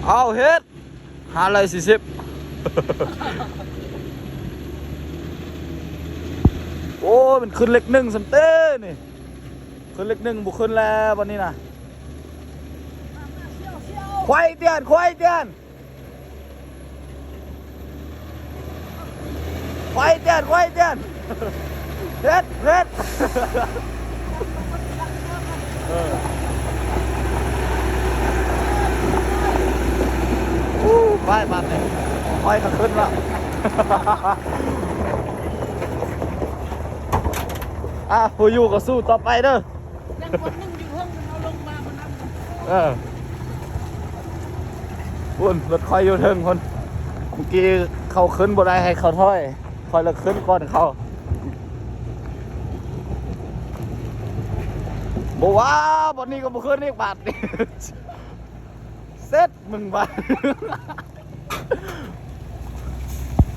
เอาเฮ็ด540โอ้ยมันขึ้นเลขหนึ่งสัมเต้นี่ขึ้นเลขหนึ่งบุขึ้นแล้ววันนี้นะควายเตียนควายเตียนควายเตียนควายเตียนเฮ็ดเฮ็ดควายมันเนี่ยควายก็ขึ้นแล้วผู้อยู่ก็สู้ต่อไปเด้อยังคนนึงอยู่ห้องมันเอาลงมามันนั่งคุณรถคอยอยู่เทิงคนเมื่อกี้เขาขึ้นบ่ได้ให้เขาถ้อยคอยละขึ้นก่อนเขาบอกว่าบนนี้ก็บ่ขึ้นอีกบาทนี่เซ็ตมึงบาท